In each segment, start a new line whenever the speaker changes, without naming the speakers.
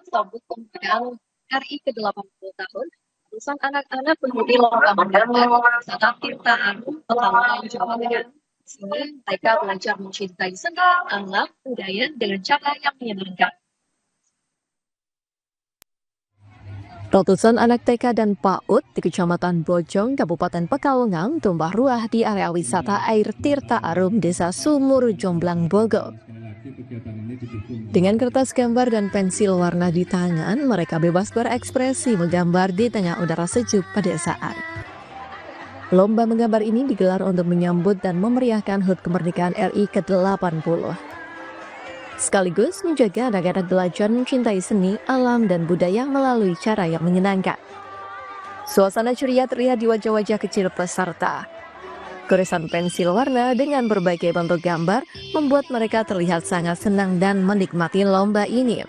Sambut kemerdekaan RI ke-80 tahun, ratusan anak-anak mengikuti lomba menggambar wisata Tirta Arum, Pekalongan, Jawa Tengah. Sini mereka belajar mencintai seni, alam, budaya dengan cara yang menyenangkan.
Ratusan anak TK dan PAUD di Kecamatan Bojong, Kabupaten Pekalongan tumpah ruah di area wisata air Tirta Arum, Desa Sumur, Jomblang, Bogor. Dengan kertas gambar dan pensil warna di tangan, mereka bebas berekspresi menggambar di tengah udara sejuk pedesaan. Lomba menggambar ini digelar untuk menyambut dan memeriahkan HUT kemerdekaan RI ke-80. Sekaligus menjaga anak-anak belajar mencintai seni, alam, dan budaya melalui cara yang menyenangkan. Suasana ceria terlihat di wajah-wajah kecil peserta. Goresan pensil warna dengan berbagai bentuk gambar membuat mereka terlihat sangat senang dan menikmati lomba ini.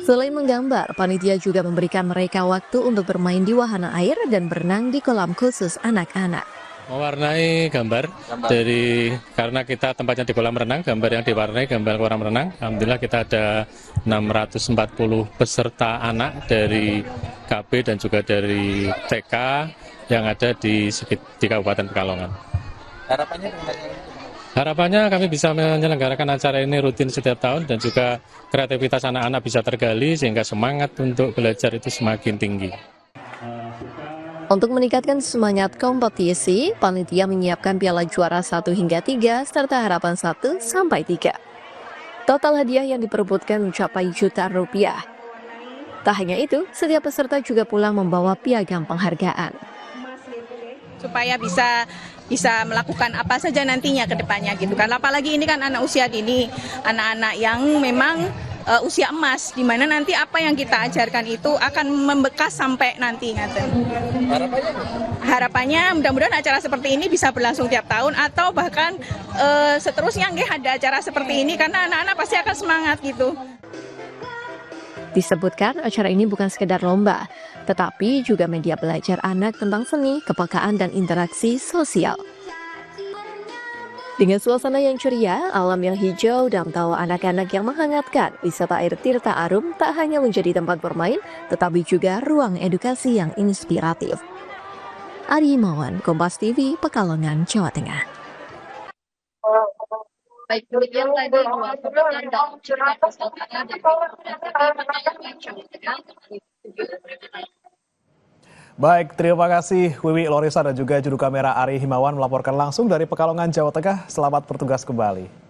Selain menggambar, panitia juga memberikan mereka waktu untuk bermain di wahana air dan berenang di kolam khusus anak-anak.
Mewarnai gambar karena kita tempatnya di kolam renang, gambar yang diwarnai gambar kolam renang. Alhamdulillah kita ada 640 peserta anak dari KB dan juga dari TK yang ada di Kabupaten Pekalongan. Harapannya kami bisa menyelenggarakan acara ini rutin setiap tahun dan juga kreativitas anak-anak bisa tergali sehingga semangat untuk belajar itu semakin tinggi.
Untuk meningkatkan semangat kompetisi, panitia menyiapkan piala juara 1 hingga 3 serta harapan 1 sampai 3. Total hadiah yang diperebutkan mencapai jutaan rupiah. Tak hanya itu, setiap peserta juga pulang membawa piagam penghargaan.
Supaya bisa melakukan apa saja nantinya ke depannya gitu kan. Apalagi ini kan anak usia dini, anak-anak yang memang usia emas, di mana nanti apa yang kita ajarkan itu akan membekas sampai nanti. Harapannya mudah-mudahan acara seperti ini bisa berlangsung tiap tahun atau bahkan seterusnya ada acara seperti ini karena anak-anak pasti akan semangat gitu.
Disebutkan acara ini bukan sekedar lomba, tetapi juga media belajar anak tentang seni, kepekaan, dan interaksi sosial. Dengan suasana yang ceria, alam yang hijau, dan tawa anak-anak yang menghangatkan, wisata air Tirta Arum tak hanya menjadi tempat bermain, tetapi juga ruang edukasi yang inspiratif. Ari Himawan, Kompas TV, Pekalongan, Jawa Tengah.
Baik, demikian tadi dua pembukaan dan cerita pesertanya dari Pekalongan, Jawa Tengah.
Baik, terima kasih Wiwi Lorisa dan juga juru kamera Ari Himawan melaporkan langsung dari Pekalongan, Jawa Tengah. Selamat bertugas kembali.